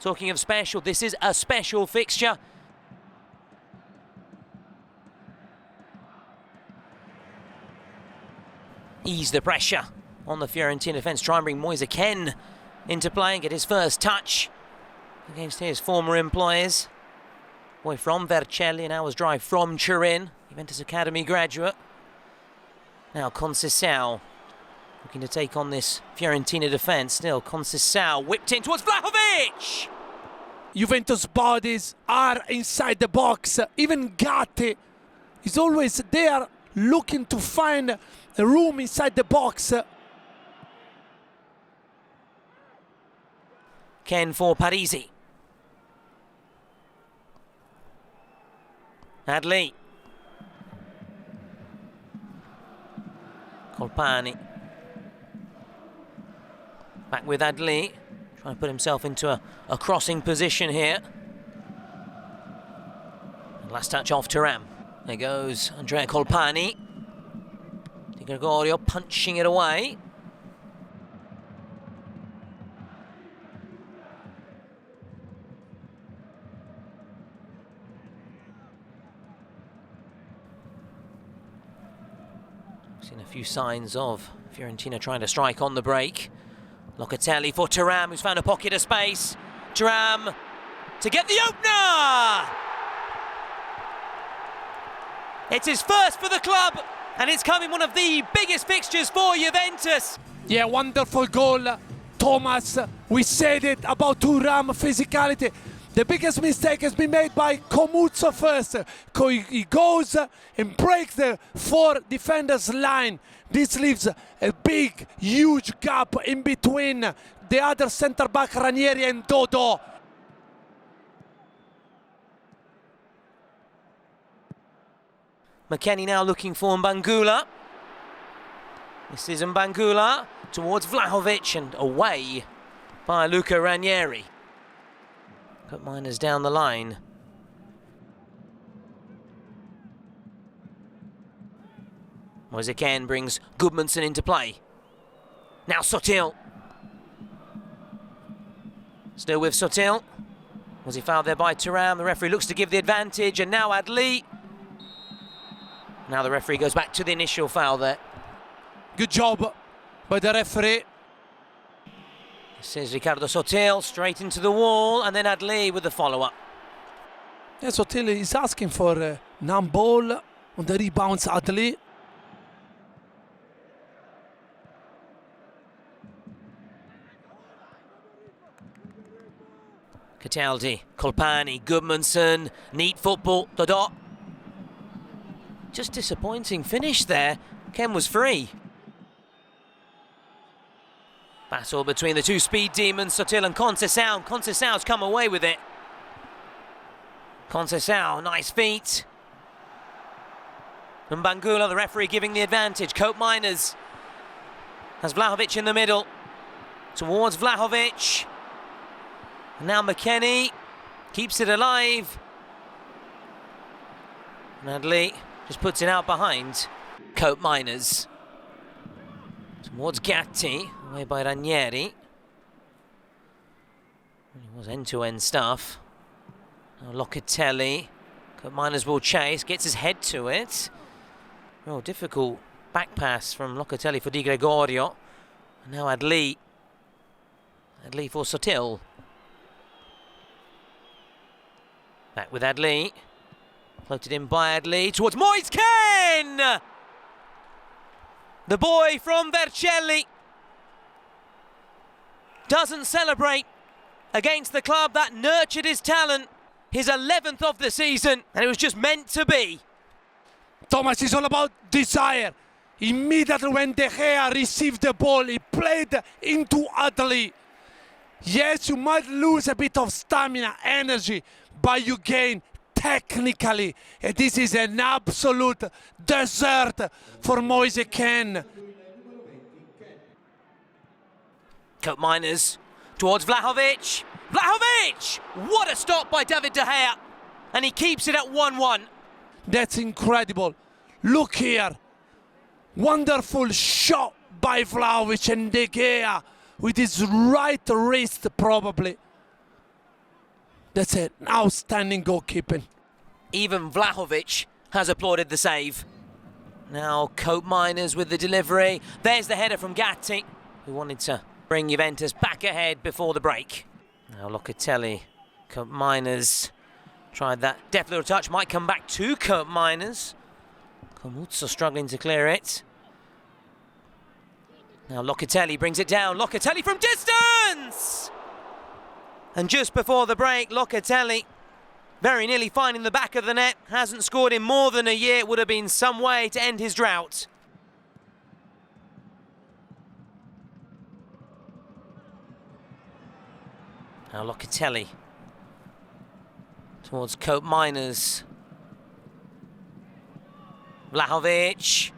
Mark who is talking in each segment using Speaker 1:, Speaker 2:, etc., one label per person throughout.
Speaker 1: Talking of special, this is a special fixture. Ease the pressure on the Fiorentina defence. Try and bring Moise Kean into play and get his first touch against his former employers. Boy from Vercelli, an hour's drive from Turin. Juventus Academy graduate. Now Conceição looking to take on this Fiorentina defence. Still Conceição whipped in towards Vlahovic!
Speaker 2: Juventus bodies are inside the box. Even Gatti is always there looking to find a room inside the box.
Speaker 1: Ken for Parisi. Adli. Colpani. Back with Adli. Trying to put himself into a crossing position here. Last touch off Thuram. There goes Andrea Colpani. Di Gregorio punching it away. Seen a few signs of Fiorentina trying to strike on the break. Locatelli for Thuram, who's found a pocket of space. Thuram to get the opener! It's his first for the club, and it's coming one of the biggest fixtures for Juventus.
Speaker 2: Yeah, wonderful goal, Thomas. We said it about Thuram physicality. The biggest mistake has been made by Comuzzo first. He goes and breaks the 4 defenders line. This leaves a big, huge gap in between the other centre-back Ranieri and Dodo.
Speaker 1: McKennie now looking for Mbangula. This is Mbangula towards Vlahovic and away by Luca Ranieri. Got Miners down the line. Moise Kean brings Gudmundsson into play. Now Sotil. Still with Sotil. Was he fouled there by Thuram? The referee looks to give the advantage, and now Adli. Now the referee goes back to the initial foul there.
Speaker 2: Good job by the referee.
Speaker 1: This is Ricardo Sotil, straight into the wall, and then Adli with the follow-up.
Speaker 2: Yeah, Sotil is asking for a non-ball on the rebounds, Adli.
Speaker 1: Cataldi, Colpani, Gudmundsson, neat football, Dodo. Just disappointing finish there. Ken was free. Battle between the two speed demons, Sotil and Conceição. Conceição's come away with it. Conceição, nice feet. Mbangula, the referee, giving the advantage. Cope Miners has Vlahovic in the middle. Towards Vlahovic. Now McKennie keeps it alive. Adli just puts it out behind. Cope Miners. Towards Gatti, away by Ranieri. It was end-to-end stuff. Now Locatelli. Cope Miners will chase, gets his head to it. Real difficult back pass from Locatelli for Di Gregorio. And now Adli. Adli for Sotil. Back with Adli. Floated in by Adli towards Moise Kean! The boy from Vercelli doesn't celebrate against the club that nurtured his talent. His 11th of the season, and it was just meant to be.
Speaker 2: Thomas is all about desire. Immediately when De Gea received the ball, he played into Adli. Yes, you might lose a bit of stamina, energy, but you gain technically. And this is an absolute dessert for Moise Kean.
Speaker 1: Cope Miners towards Vlahovic. Vlahovic! What a stop by David De Gea. And he keeps it at 1-1.
Speaker 2: That's incredible. Look here. Wonderful shot by Vlahovic and De Gea with his right wrist probably. That's an outstanding goalkeeping.
Speaker 1: Even Vlahovic has applauded the save. Now Cope Miners with the delivery. There's the header from Gatti, who wanted to bring Juventus back ahead before the break. Now Locatelli, Cope Miners tried that deft little touch, might come back to Cope Miners. Comuzzo struggling to clear it. Now Locatelli brings it down. Locatelli from distance! And just before the break, Locatelli very nearly finding the back of the net. Hasn't scored in more than a year. It would have been some way to end his drought. Now Locatelli towards Cope Miners. Vlahovic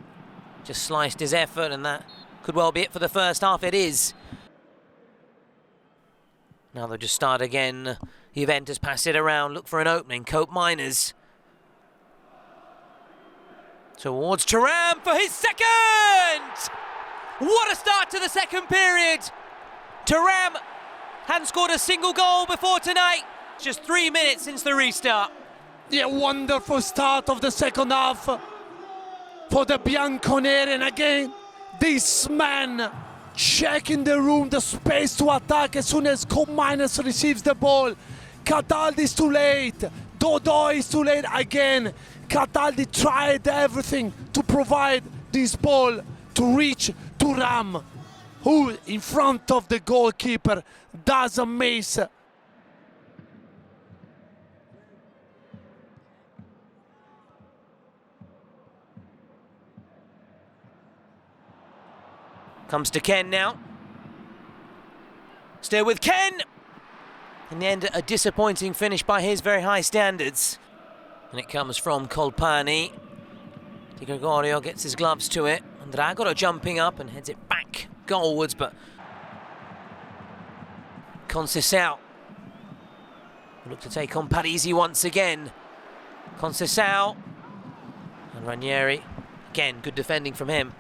Speaker 1: just sliced his effort, and that could well be it for the first half. It is. Now they'll just start again. Juventus pass it around, look for an opening. Cope Miners towards Thuram for his second! What a start to the second period! Thuram hadn't scored a single goal before tonight. Just 3 minutes since the restart.
Speaker 2: Yeah, wonderful start of the second half for the Bianconeri, and again, this man checking the room, the space to attack as soon as Cope Miners receives the ball. Cataldi is too late. Dodo is too late again. Cataldi tried everything to provide this ball to reach Thuram, who in front of the goalkeeper does a miss.
Speaker 1: Comes to Ken now. Still with Ken. In the end, a disappointing finish by his very high standards. And it comes from Colpani. Di Gregorio gets his gloves to it. And Dragoro jumping up and heads it back goalwards, but Conceição look to take on Parisi once again. Conceição and Ranieri. Again, good defending from him.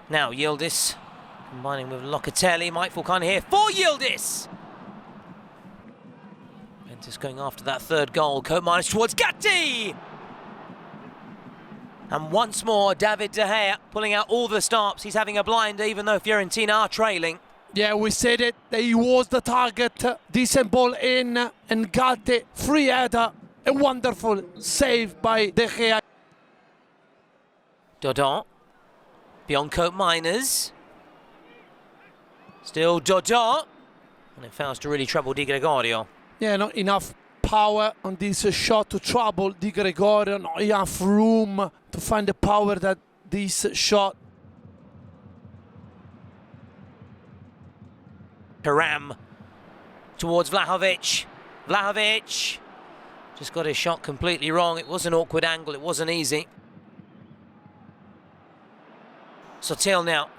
Speaker 1: Now Yildiz combining with Locatelli. Mike Fulcani here for Yildiz. Juventus going after that third goal. Cope Miners towards Gatti. And once more, David De Gea pulling out all the stops. He's having a blinder, even though Fiorentina are trailing.
Speaker 2: Yeah, we said it. That he was the target. Decent ball in, and Gatti free header. A wonderful save by De Gea.
Speaker 1: Dodon. Beyond Cope Miners. Still Dodon. And it fails to really trouble Di Gregorio.
Speaker 2: Yeah, not enough power on this shot to trouble Di Gregorio. Not enough room to find the power that this shot.
Speaker 1: Thuram towards Vlahovic. Vlahovic just got his shot completely wrong. It was an awkward angle. It wasn't easy. Sotil now.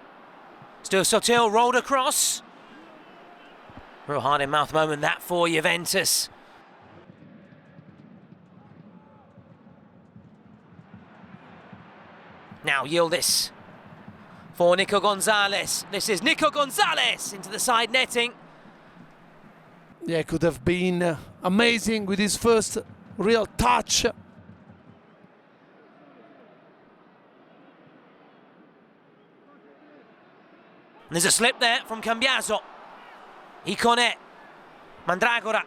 Speaker 1: Still Sotil rolled across. Real hard in mouth moment that for Juventus. Now Yildiz for Nico Gonzalez. This is Nico Gonzalez into the side netting.
Speaker 2: Yeah, could have been amazing with his first real touch.
Speaker 1: There's a slip there from Cambiaso. Icone. Mandragora.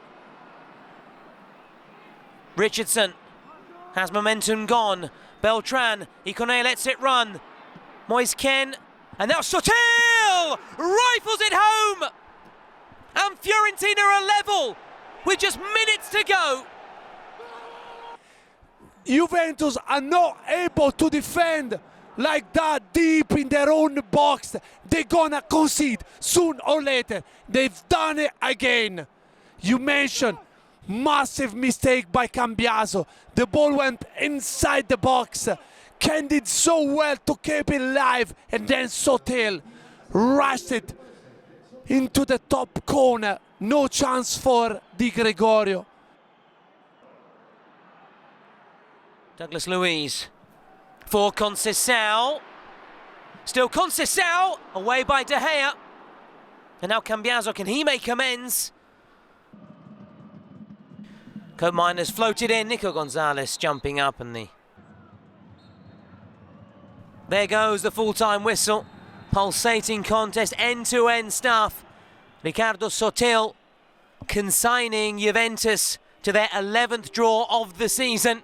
Speaker 1: Richardson has momentum gone. Beltran. Icone lets it run. Moise Ken. And now Sotil rifles it home. And Fiorentina are level with just minutes to go.
Speaker 2: Juventus are not able to defend like that deep in their own box. They're gonna concede soon or later. They've done it again. You mentioned massive mistake by Cambiaso. The ball went inside the box. Ken did so well to keep it live, and then Sotil rushed it into the top corner. No chance for Di Gregorio.
Speaker 1: Douglas Luiz for Conceição. Still Conceição, away by De Gea. And now Cambiaso, can he make amends? Cope Miners floated in, Nico Gonzalez jumping up, and there goes the full-time whistle. Pulsating contest, end-to-end stuff. Ricardo Sotil consigning Juventus to their 11th draw of the season.